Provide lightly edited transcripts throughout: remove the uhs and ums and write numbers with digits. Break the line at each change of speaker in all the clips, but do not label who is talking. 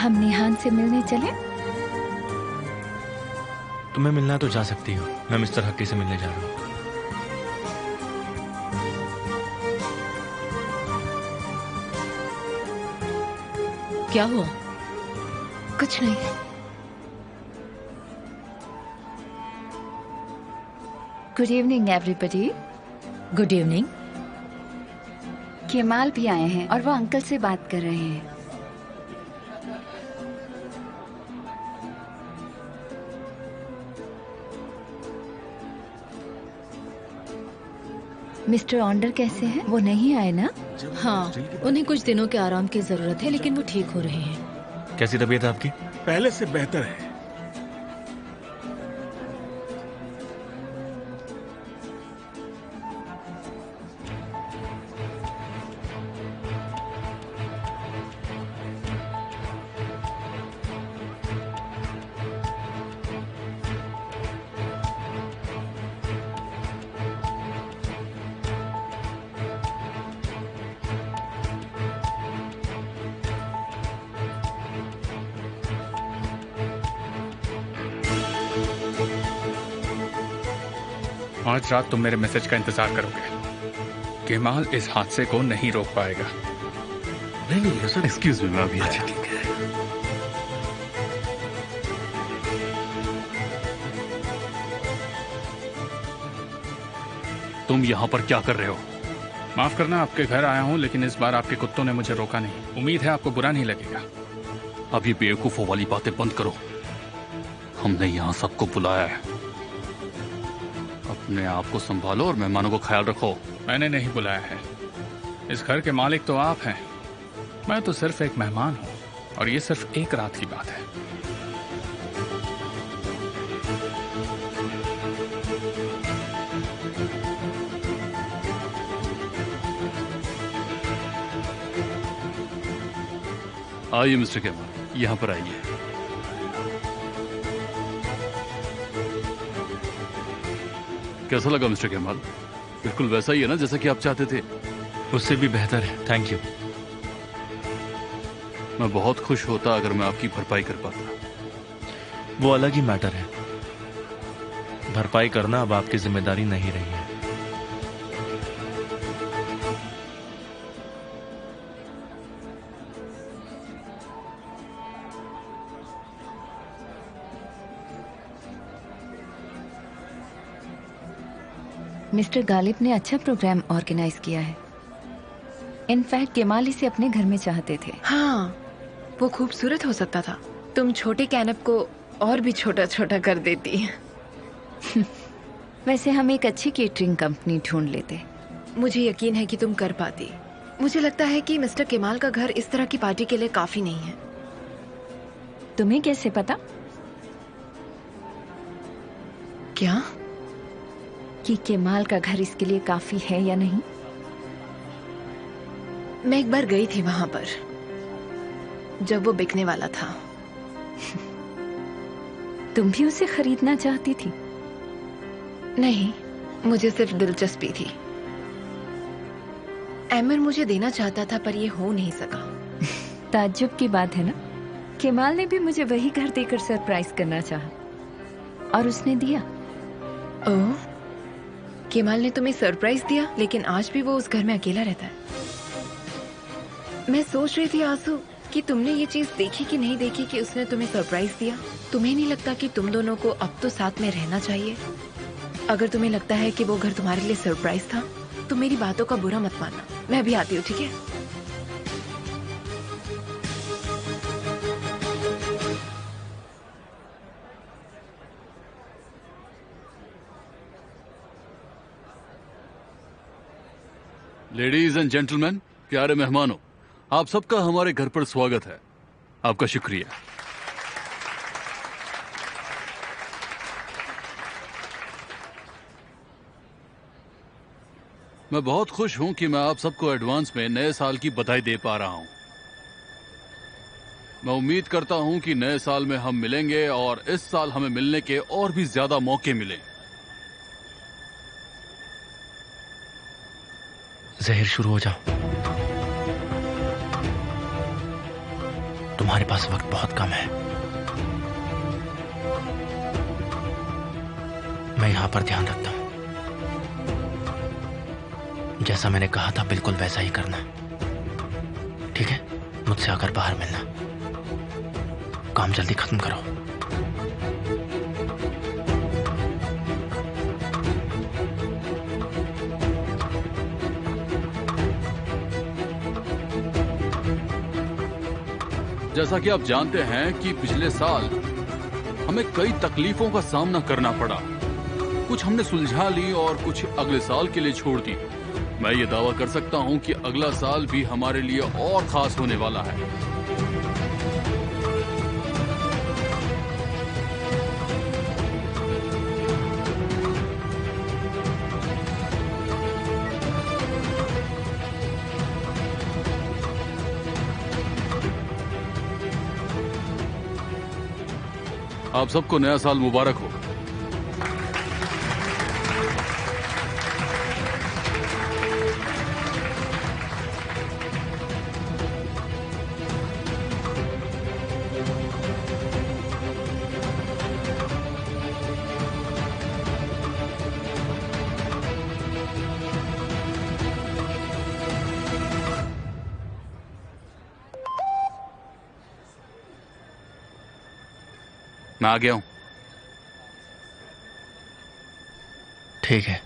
हम निहान से मिलने चले?
तुम्हें मिलना तो जा सकती हो, मैं मिस्टर हक्की से मिलने जा रहा हूँ।
क्या हुआ?
कुछ नहीं। Good evening everybody.
Good evening.
Kemal भी आए हैं और वो अंकल से बात कर रहे हैं। मिस्टर ऑन्डर कैसे हैं? वो नहीं आए ना?
हाँ, उन्हें कुछ दिनों के आराम की जरूरत है, लेकिन वो ठीक हो रहे हैं।
कैसी तबीयत है आपकी?
पहले से बेहतर है। आज रात तुम मेरे मैसेज का इंतजार करोगे। केमाल इस हादसे को नहीं रोक पाएगा।
नहीं सर,
एक्सक्यूज मी, मैं अभी आया।
अच्छा ठीक है।
तुम यहाँ पर क्या कर रहे हो? माफ करना, आपके घर आया हूँ, लेकिन इस बार आपके कुत्तों ने मुझे रोका नहीं। उम्मीद है आपको बुरा नहीं लगेगा।
अब ये बेवकूफों वाली बातें बंद करो। हमने यहाँ सबको बुलाया है। अपने आप को संभालो और मेहमानों को ख्याल रखो।
मैंने नहीं बुलाया है। इस घर के मालिक तो आप हैं। मैं तो सिर्फ एक मेहमान हूँ, और ये सिर्फ एक रात की बात है।
आइए मिस्टर केमाल, यहाँ पर आइए। कैसा लगा मिस्टर केमाल? बिल्कुल वैसा ही है ना जैसा कि आप चाहते थे?
उससे भी बेहतर है, थैंक यू।
मैं बहुत खुश होता अगर मैं आपकी भरपाई कर पाता।
वो अलग ही मैटर है। भरपाई करना अब आपकी जिम्मेदारी नहीं रही है।
मिस्टर गालिब ने अच्छा प्रोग्राम ऑर्गेनाइज किया है। इनफैक्ट केमाल इसे अपने घर में चाहते थे।
हाँ, वो खूबसूरत हो सकता था। तुम छोटे कैनप को और भी छोटा छोटा कर देती।
वैसे हम एक अच्छी केटरिंग कंपनी ढूंढ लेते।
मुझे यकीन है कि तुम कर पाती। मुझे लगता है कि मिस्टर केमाल का घर इस तरह की पार्टी के लिए काफी नहीं है।
तुम्हें कैसे पता?
क्या?
कि केमाल का घर इसके लिए काफी है या नहीं?
मैं एक बार गई थी वहां पर जब वो बिकने वाला था।
तुम भी उसे खरीदना चाहती थी?
नहीं, मुझे सिर्फ दिलचस्पी थी। एमर मुझे देना चाहता था, पर ये हो नहीं सका।
ताज्जुब की बात है ना, केमाल ने भी मुझे वही घर देकर सरप्राइज करना चाहा और उसने दिया।
ओह, केमाल ने तुम्हें सरप्राइज दिया, लेकिन आज भी वो उस घर में अकेला रहता है। मैं सोच रही थी आंसू कि तुमने ये चीज देखी कि नहीं देखी कि उसने तुम्हें सरप्राइज दिया। तुम्हें नहीं लगता कि तुम दोनों को अब तो साथ में रहना चाहिए? अगर तुम्हें लगता है कि वो घर तुम्हारे लिए सरप्राइज था, तो मेरी बातों का बुरा मत मानना। मैं भी आती हूँ, ठीक है?
लेडीज एंड जेंटलमैन, प्यारे मेहमानों, आप सबका हमारे घर पर स्वागत है। आपका शुक्रिया। मैं बहुत खुश हूं कि मैं आप सबको एडवांस में नए साल की बधाई दे पा रहा हूं। मैं उम्मीद करता हूं कि नए साल में हम मिलेंगे और इस साल हमें मिलने के और भी ज्यादा मौके मिले।
जहर शुरू हो जाओ। तुम्हारे पास वक्त बहुत कम है। मैं यहां पर ध्यान रखता हूं। जैसा मैंने कहा था बिल्कुल वैसा ही करना, ठीक है? मुझसे आकर बाहर मिलना। काम जल्दी खत्म करो।
जैसा कि आप जानते हैं कि पिछले साल हमें कई तकलीफों का सामना करना पड़ा। कुछ हमने सुलझा ली और कुछ अगले साल के लिए छोड़ दी। मैं ये दावा कर सकता हूं कि अगला साल भी हमारे लिए और खास होने वाला है। आप सबको नया साल मुबारक हो। मैं आ गया हूं।
ठीक है।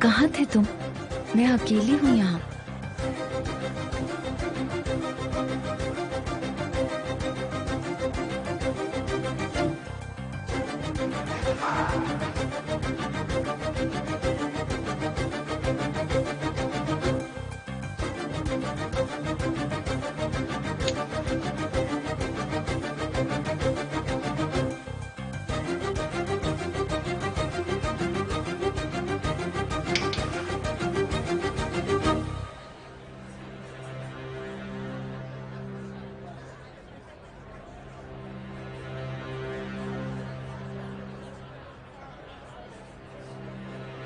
कहाँ थे तुम? मैं अकेली हूँ यहाँ।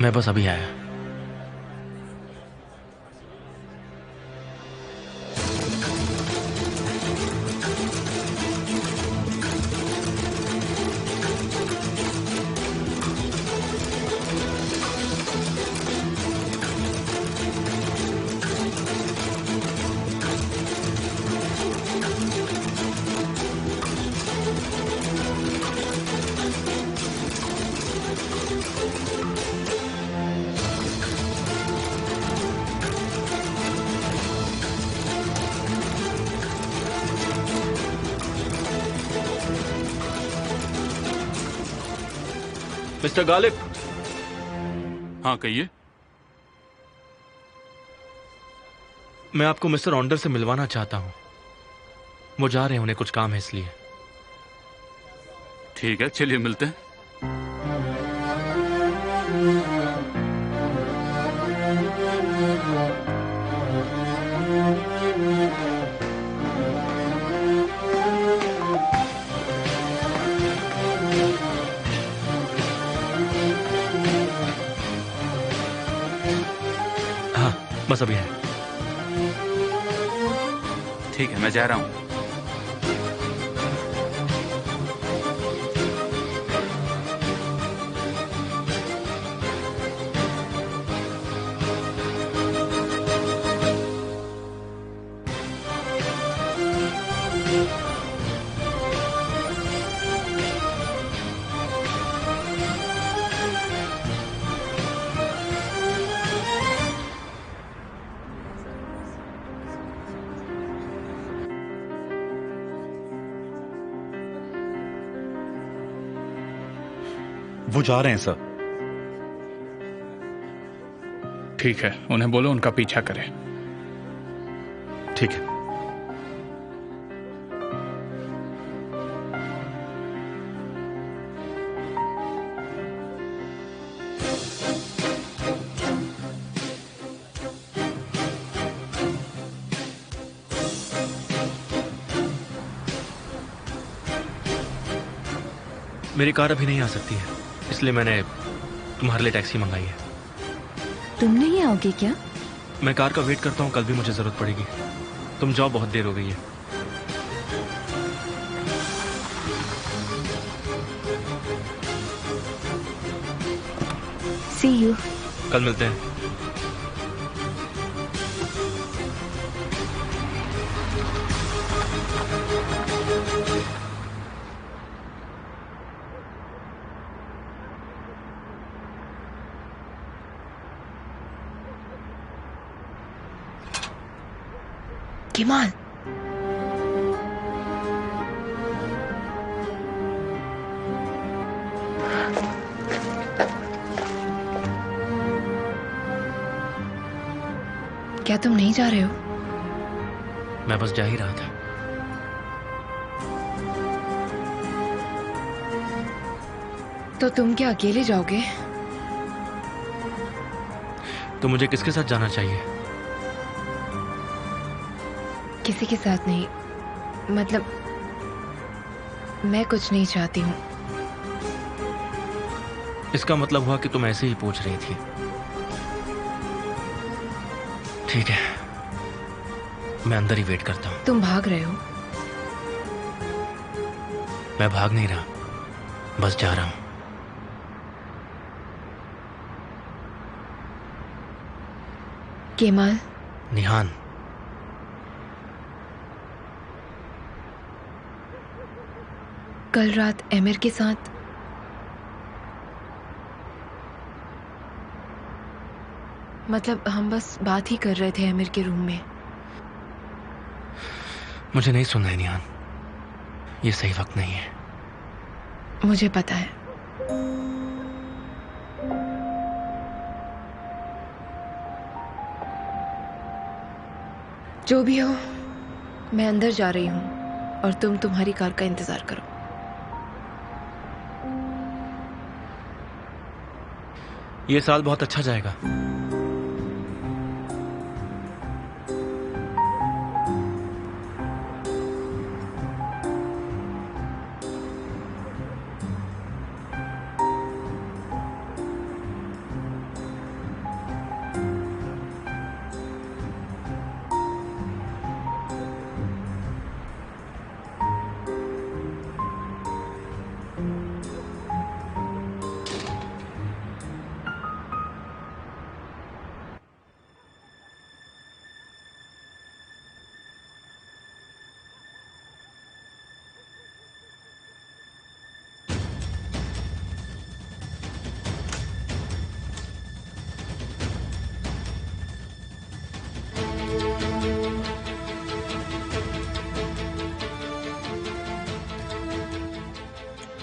मैं बस अभी आया।
मिस्टर गालिब।
हाँ कहिए।
मैं आपको मिस्टर ऑन्डर से मिलवाना चाहता हूं। वो जा रहे हैं, उन्हें कुछ काम है इसलिए।
ठीक है, चलिए मिलते हैं।
हाँ बस अभी आया।
ठीक है, मैं जा रहा हूं।
वो जा रहे हैं सर।
ठीक है, उन्हें बोलो उनका पीछा करें।
ठीक है।
मेरी कार अभी नहीं आ सकती है, इसलिए मैंने तुम्हारे लिए टैक्सी मंगाई है।
तुम नहीं आओगे क्या?
मैं कार का वेट करता हूँ, कल भी मुझे जरूरत पड़ेगी। तुम जाओ, बहुत देर हो गई है।
सी यू।
कल मिलते हैं।
केमाल, क्या तुम नहीं जा रहे हो?
मैं बस जा ही रहा था।
तो तुम क्या अकेले जाओगे?
तो मुझे किसके साथ जाना चाहिए?
किसी के साथ नहीं, मतलब मैं कुछ नहीं चाहती हूँ।
इसका मतलब हुआ कि तुम ऐसे ही पूछ रही थी। ठीक है, मैं अंदर ही वेट करता हूँ।
तुम भाग रहे हो?
मैं भाग नहीं रहा, बस जा रहा हूँ।
केमाल,
निहान,
कल रात एमिर के साथ मतलब हम बस बात ही कर रहे थे एमिर के रूम में।
मुझे नहीं सुनना है निहान, ये सही वक्त नहीं है।
मुझे पता है। जो भी हो, मैं अंदर जा रही हूँ और तुम तुम्हारी कार का इंतजार करो।
ये साल बहुत अच्छा जाएगा।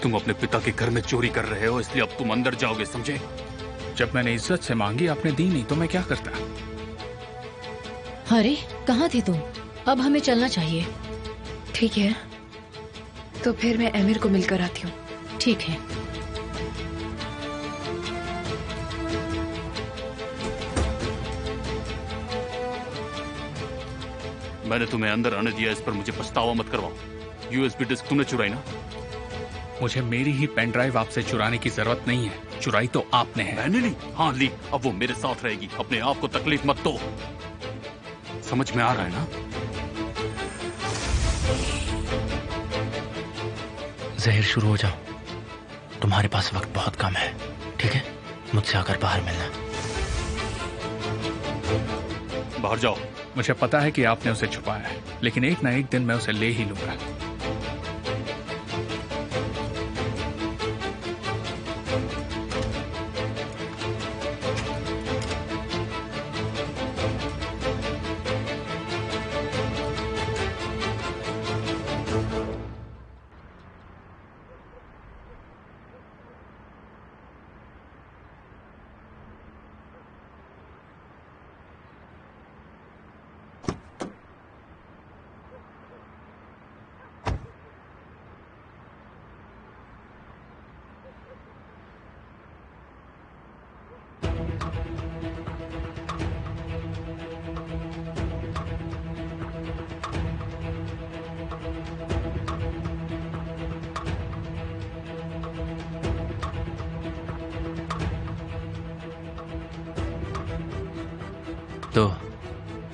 तुम अपने पिता के घर में चोरी कर रहे हो, इसलिए अब तुम अंदर जाओगे, समझे?
जब मैंने इज्जत से मांगी आपने दी नहीं, तो मैं क्या करता?
अरे कहाँ थे तुम? अब हमें चलना चाहिए।
ठीक है, तो फिर मैं एमिर को मिलकर आती हूँ।
ठीक है।
मैंने तुम्हें अंदर आने दिया, इस पर मुझे पछतावा मत करवाओ। यूएसबी डिस्क तुमने चुराई ना?
मुझे मेरी ही पेन ड्राइव आपसे चुराने की जरूरत नहीं है, चुराई तो आपने है।
मैंने ली? हाँ ली, अब वो मेरे साथ रहेगी। अपने आप को तकलीफ मत दो, समझ में आ रहा है ना?
जहीर, शुरू हो जाओ, तुम्हारे पास वक्त बहुत कम है। ठीक है, मुझसे आकर बाहर मिलना।
बाहर जाओ।
मुझे पता है कि आपने उसे छुपाया है, लेकिन एक ना एक दिन मैं उसे ले ही लूंगा।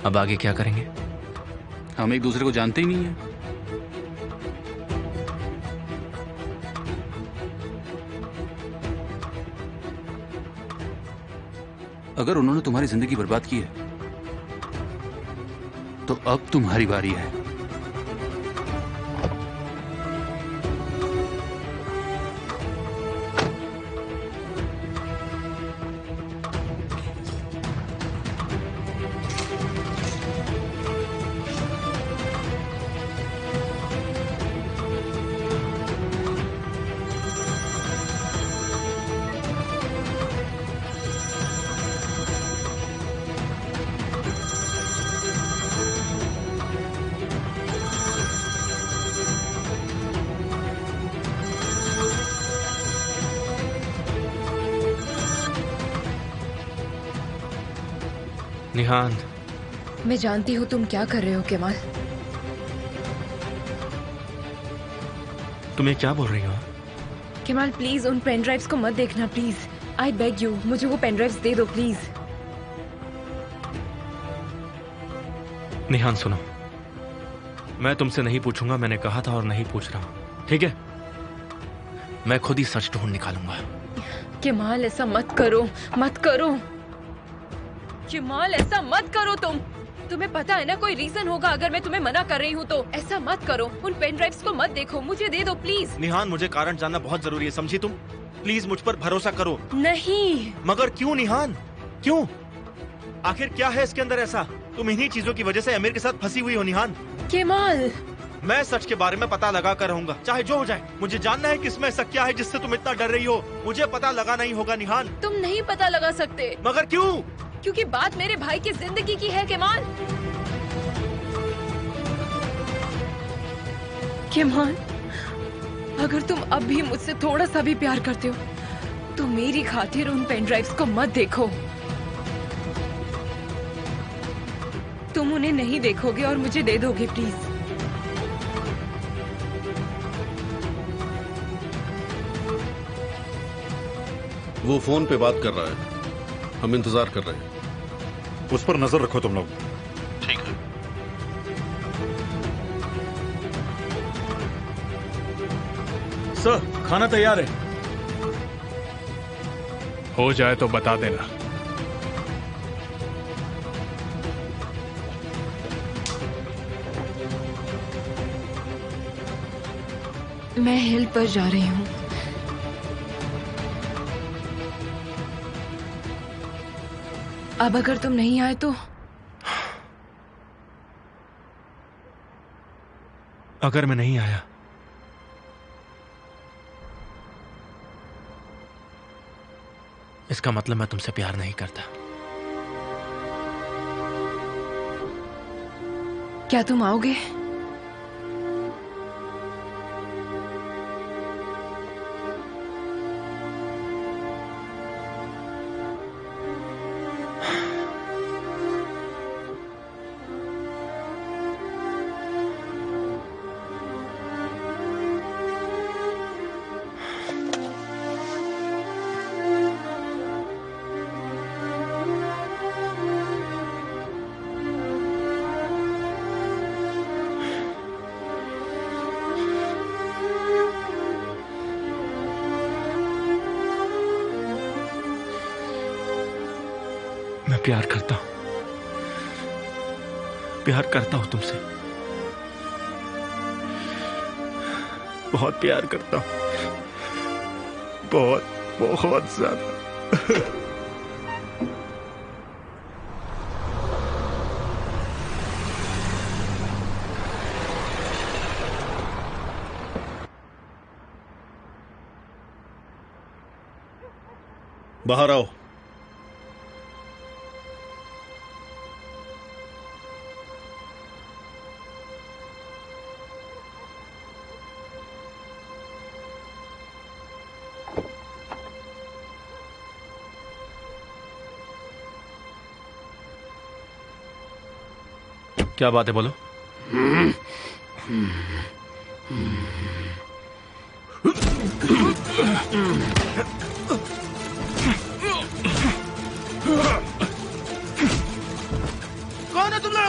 अब आगे क्या करेंगे?
हम एक दूसरे को जानते ही नहीं है। अगर उन्होंने तुम्हारी जिंदगी बर्बाद की है तो अब तुम्हारी बारी है।
निहान,
मैं जानती हूँ तुम क्या कर रहे हो केमाल।
तुम ये क्या बोल रही हो?
केमाल प्लीज उन पेन ड्राइव्स को मत देखना प्लीज। आई बेग यू, मुझे वो पेन ड्राइव्स दे दो प्लीज।
निहान सुनो, मैं तुमसे नहीं पूछूंगा, मैंने कहा था और नहीं पूछ रहा हूं, ठीक है? मैं खुद ही सच ढूंढ निकालूंगा।
केमाल ऐसा मत करो, मत करो केमाल, ऐसा मत करो। तुम्हें पता है ना कोई रीजन होगा अगर मैं तुम्हें मना कर रही हूँ तो। ऐसा मत करो, उन पेन ड्राइव्स को मत देखो, मुझे दे दो प्लीज।
निहान, मुझे कारण जानना बहुत जरूरी है, समझी तुम? प्लीज मुझ पर भरोसा करो।
नहीं।
मगर क्यों निहान, क्यों? आखिर क्या है इसके अंदर ऐसा? तुम इन्हीं चीजों की वजह से अमीर के साथ फंसी हुई हो निहान।
केमाल,
मैं सच के बारे में पता लगा कर रहूंगा, चाहे जो हो जाए। मुझे जानना है कि इसमें ऐसा क्या है जिससे तुम इतना डर रही हो। मुझे पता लगाना ही होगा निहान।
तुम नहीं पता लगा सकते।
मगर क्यों?
क्योंकि बात मेरे भाई की जिंदगी की है केमाल। केमाल, अगर तुम अब भी मुझसे थोड़ा सा भी प्यार करते हो तो मेरी खातिर उन पेन ड्राइव्स को मत देखो। तुम उन्हें नहीं देखोगे और मुझे दे दोगे प्लीज।
वो फोन पे बात कर रहा है, हम इंतजार कर रहे हैं।
उस पर नजर रखो तुम लोग।
ठीक है।
सर, खाना तैयार है।
हो जाए तो बता देना।
मैं हिल पर जा रही हूँ। अब अगर तुम नहीं आए तो?
अगर मैं नहीं आया इसका मतलब मैं तुमसे प्यार नहीं करता।
क्या तुम आओगे?
प्यार करता हूं, प्यार करता हूं तुमसे, बहुत प्यार करता हूं, बहुत बहुत ज्यादा।
बाहर आओ।
क्या बात है, बोलो।
कौन है तुम लोग?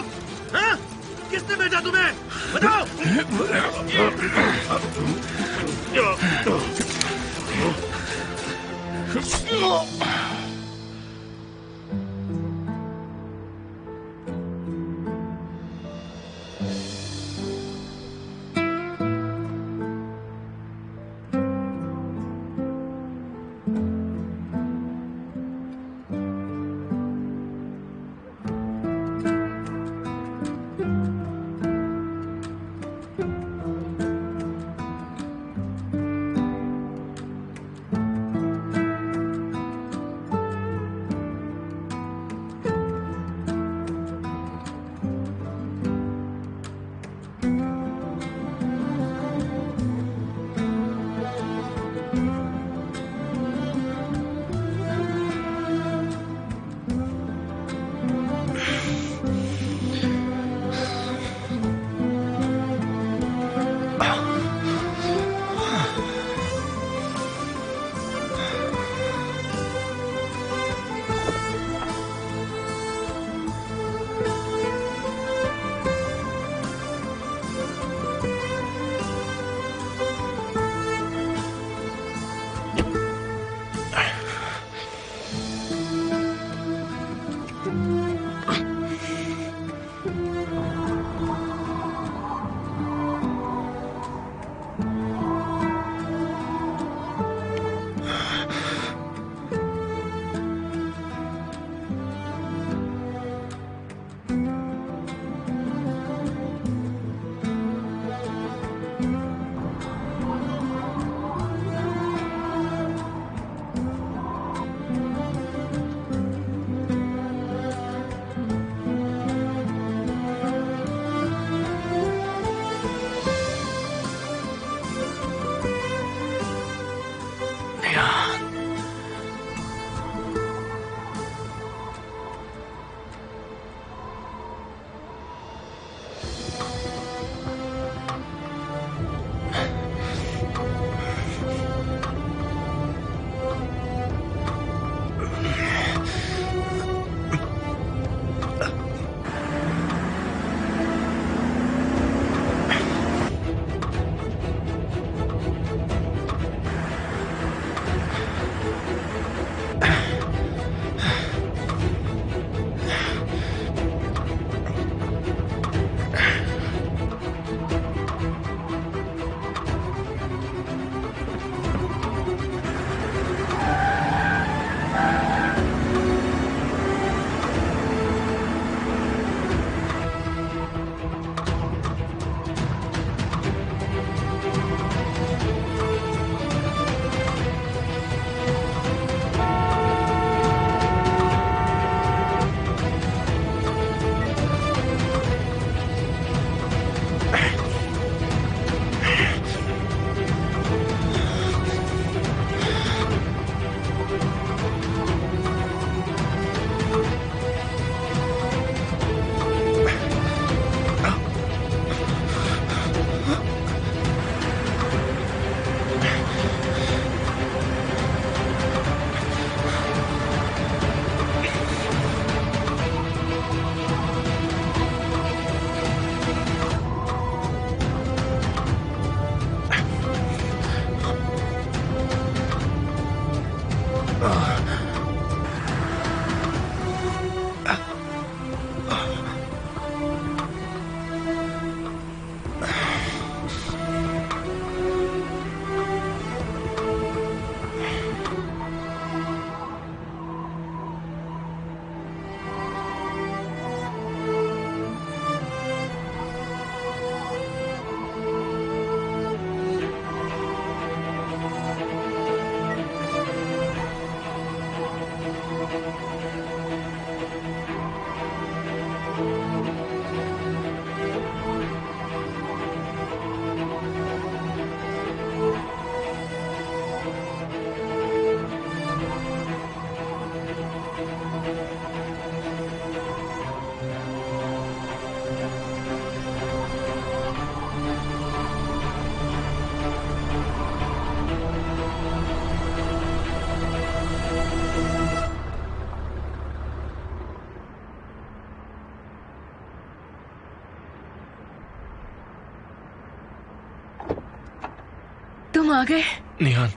तुम आ गए।
निहान,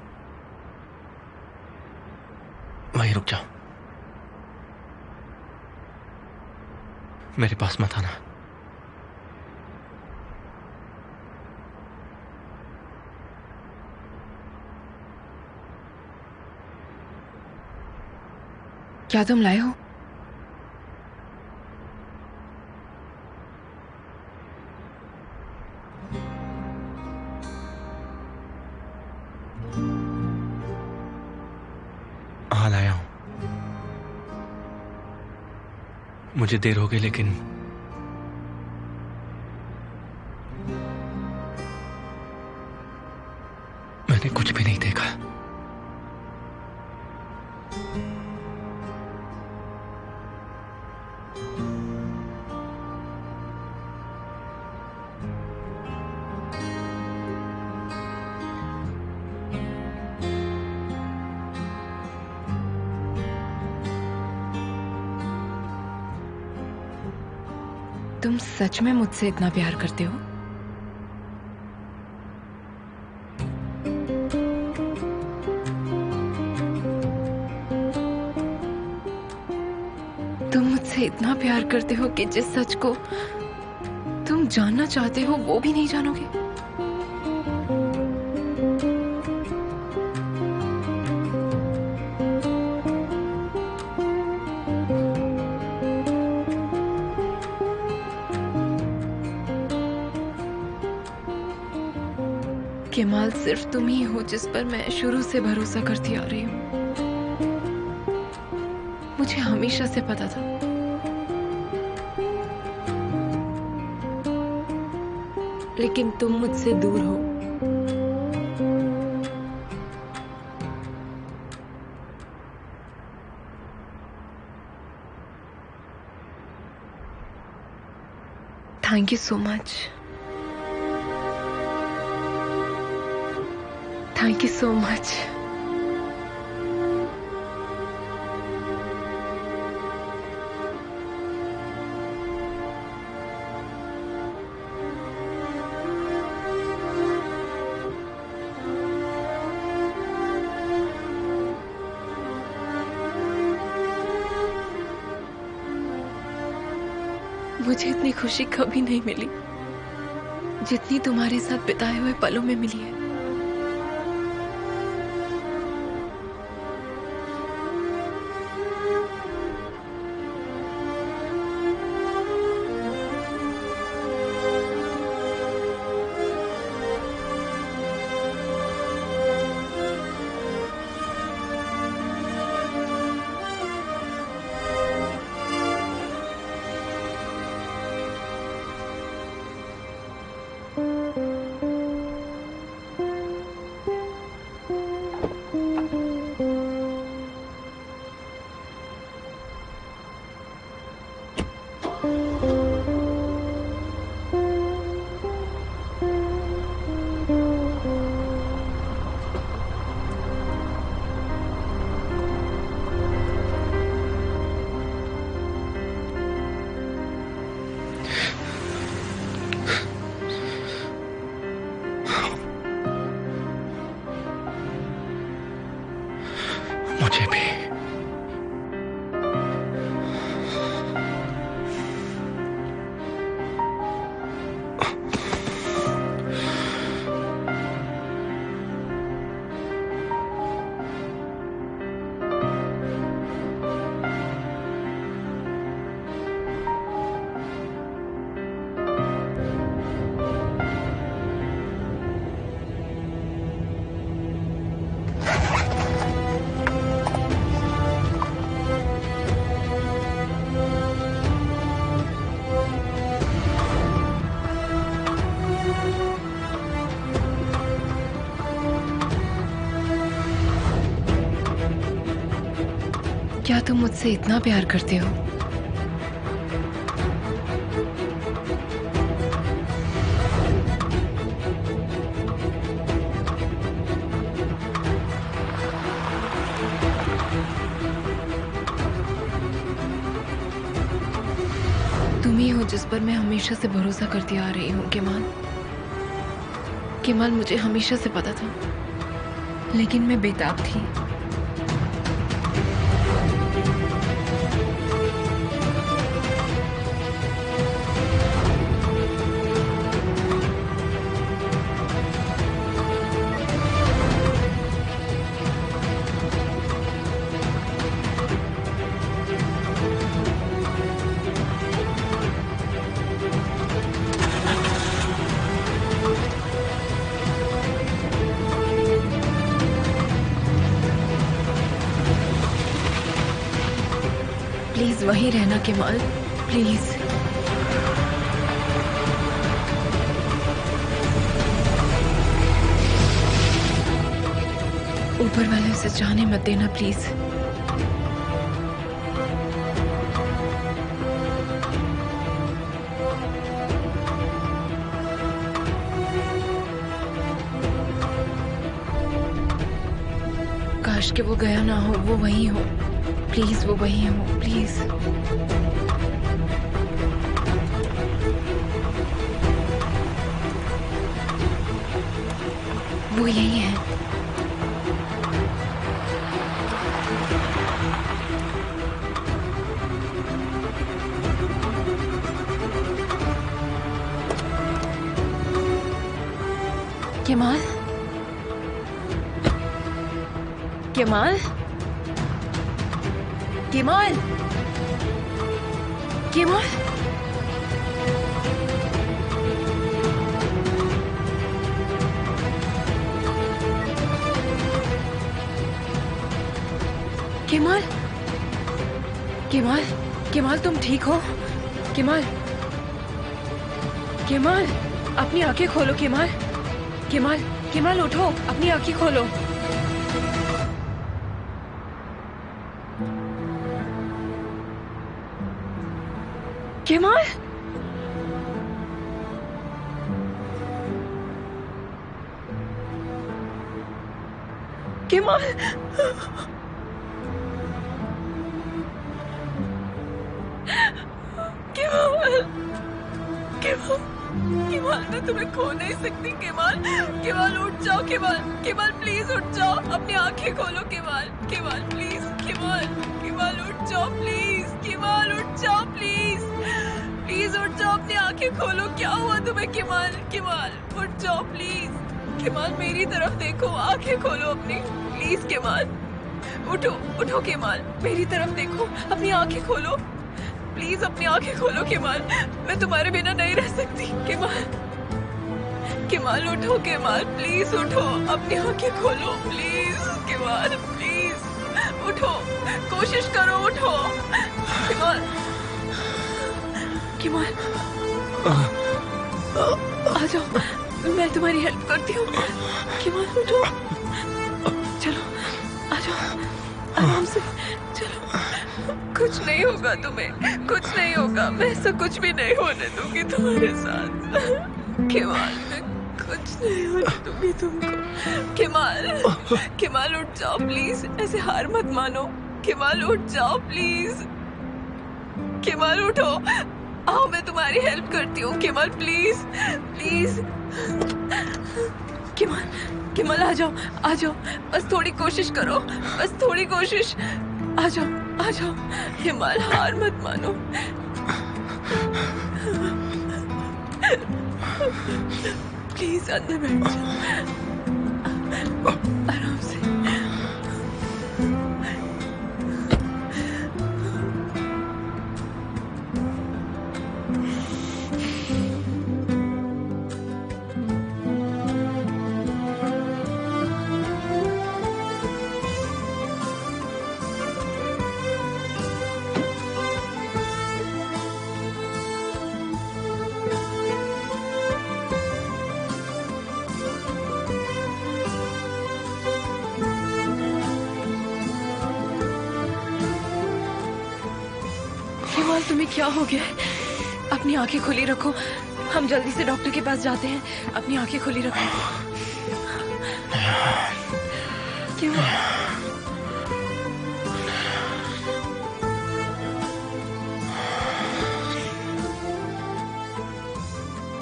वहीं रुक जाओ, मेरे पास मत आना।
क्या तुम लाए हो?
हाँ, लाया हूं। मुझे देर हो गई, लेकिन मैंने कुछ भी नहीं देखा।
तुम सच में मुझसे इतना प्यार करते हो? तुम मुझसे इतना प्यार करते हो कि जिस सच को तुम जानना चाहते हो वो भी नहीं जानोगे? केमाल, सिर्फ तुम ही हो जिस पर मैं शुरू से भरोसा करती आ रही हूँ। मुझे हमेशा से पता था। लेकिन तुम मुझसे दूर हो। Thank you so much. Thank you so much. मुझे इतनी खुशी कभी नहीं मिली जितनी तुम्हारे साथ बिताए हुए पलों में मिली है।
मुझे भी। क्या तुम मुझसे इतना प्यार करते हो? तुम ही हो जिस पर मैं हमेशा से भरोसा करती आ रही हूँ केमाल।
केमाल, मुझे हमेशा से पता था, लेकिन मैं बेताब थी। प्लीज वहीं रहना केमाल, प्लीज। ऊपर वाले उसे जाने मत देना प्लीज। काश कि वो गया ना हो, वो वहीं हो, प्लीज वो वहीं हो, प्लीज। वो यही है। Kemal, Kemal, Kemal, Kemal, Kemal, Kemal, Kemal तुम ठीक हो? केमाल, केमाल, अपनी आंखें खोलो केमाल, केमाल, केमाल उठो, अपनी आंखें खोलो। Kemal, Kemal, Kemal, Kemal, Kemal मैं तुम्हें खो नहीं सकती केमाल। केमाल उठ जाओ केमाल, केमाल प्लीज उठ जाओ, अपनी आंखें खोलो Kemal, Kemal please, Kemal, Kemal उठ जाओ प्लीज, केमाल उठ जाओ प्लीज, प्लीज उठ जाओ, अपनी आंखें खोलो। क्या हुआ तुम्हें केमाल? केमाल उठ जाओ प्लीज, केमाल मेरी तरफ देखो, आंखें खोलो अपनी, प्लीज केमाल उठो, उठो केमाल, मेरी तरफ देखो, अपनी आंखें खोलो, प्लीज अपनी आंखें खोलो केमाल, मैं तुम्हारे बिना नहीं रह सकती केमाल, केमाल उठो केमाल, प्लीज उठो, अपनी आंखें खोलो प्लीज केमाल, प्लीज उठो, कोशिश करो उठो केमाल, केमाल आ जाओ, मैं तुम्हारी हेल्प करती हूँ केमाल, उठो, चलो आ जाओ आराम से, चलो, कुछ नहीं होगा तुम्हें, कुछ नहीं होगा, मैं ऐसा कुछ भी नहीं होने दूंगी तुम्हारे साथ केमाल, मैं कुछ नहीं होने दूंगी तुमको केमाल, केमाल उठ जाओ प्लीज, ऐसे हार मत मानो केमाल, उठ जाओ प्लीज, केमाल उठो, आओ मैं तुम्हारी हेल्प करती हूँ Kemal, please please, Kemal, Kemal आ जाओ, आ जाओ, बस थोड़ी कोशिश करो, बस थोड़ी कोशिश, आ जाओ, आ जाओ केमाल, हार मत मानो, प्लीज अंदर बैठ जाओ आराम से। केमाल तुम्हें क्या हो गया है? अपनी आंखें खुली रखो, हम जल्दी से डॉक्टर के पास जाते हैं, अपनी आंखें खुली रखो केमाल,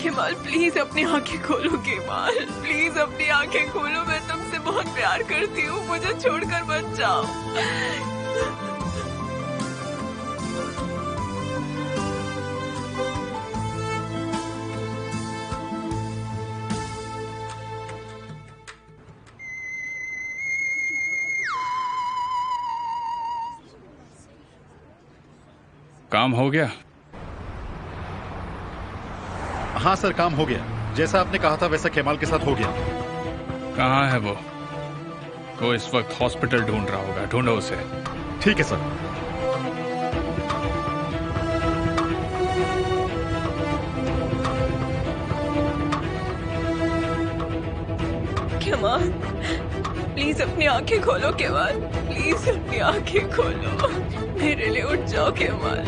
केमाल
केमाल प्लीज अपनी आंखें खोलो केमाल, प्लीज अपनी आंखें खोलो। मैं तुमसे बहुत प्यार करती हूँ, मुझे छोड़कर मत जाओ।
काम हो गया?
हाँ सर, काम हो गया। जैसा आपने कहा था वैसा केमाल के साथ हो गया।
कहाँ है वो? वो इस वक्त हॉस्पिटल ढूंढ रहा होगा, ढूंढो उसे।
ठीक है सर।
केमाल प्लीज अपनी आंखें खोलो केमाल, प्लीज अपनी आंखें खोलो, मेरे लिए उठ जाओ केमाल।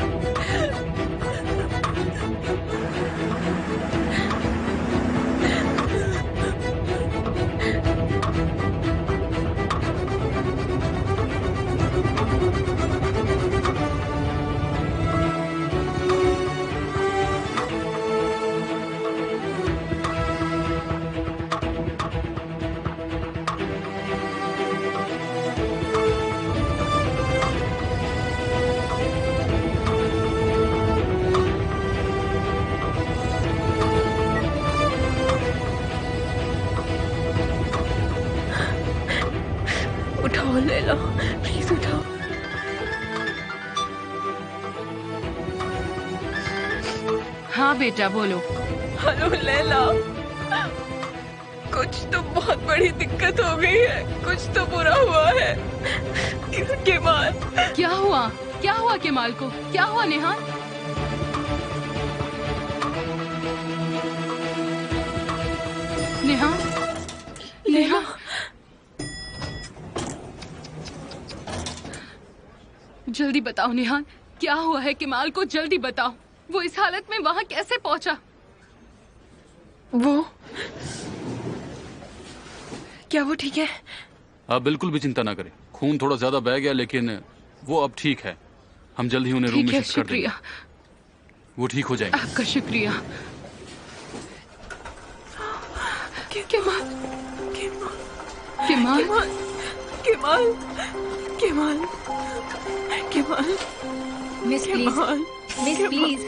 उठाओ लैला, प्लीज उठाओ।
हाँ बेटा बोलो।
हेलो लैला, कुछ तो बहुत बड़ी दिक्कत हो गई है, कुछ तो बुरा हुआ है। केमाल
क्या हुआ? क्या हुआ केमाल को? क्या हुआ नेहान? नेहा, नेहा, जल्दी बताओ नेहान, क्या हुआ है केमाल को? जल्दी बताओ। वो इस हालत में वहां कैसे पहुंचा?
वो क्या वो ठीक है?
आप बिल्कुल भी चिंता ना करें। खून थोड़ा ज्यादा बह गया लेकिन वो अब ठीक है। हम जल्द ही उन्हें रूम में शिफ्ट कर देंगे। वो ठीक हो जाएंगे।
आपका शुक्रिया।
Kemal,
Kemal,
Kemal, Kemal, Kemal,
miss please, miss please.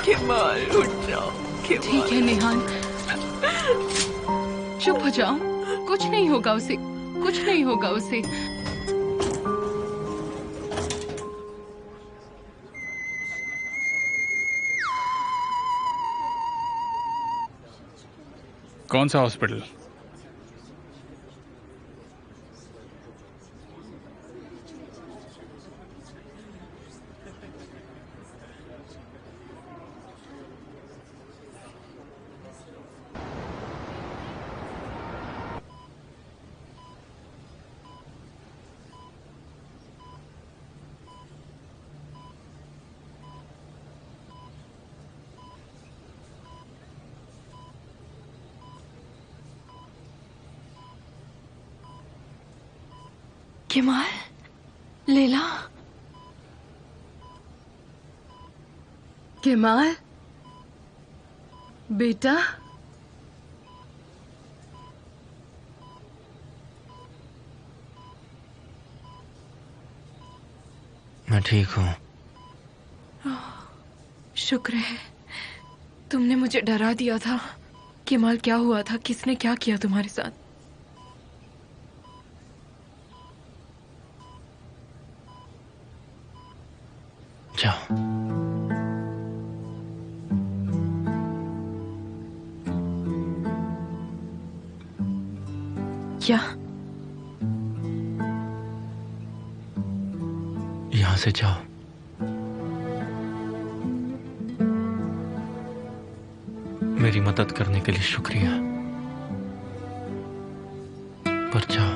Kemal उठ जाओ।
ठीक है नेहान, चुप हो जाओ। कुछ नहीं होगा उसे, कुछ नहीं होगा उसे।
कौन सा हॉस्पिटल?
केमाल, लैला,
केमाल बेटा,
मैं ठीक हूँ।
शुक्र है तुमने मुझे डरा दिया था। केमाल क्या हुआ था? किसने क्या किया तुम्हारे साथ?
जाओ।
क्या?
यहां से जाओ। मेरी मदद करने के लिए शुक्रिया, पर जाओ,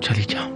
चली जाओ।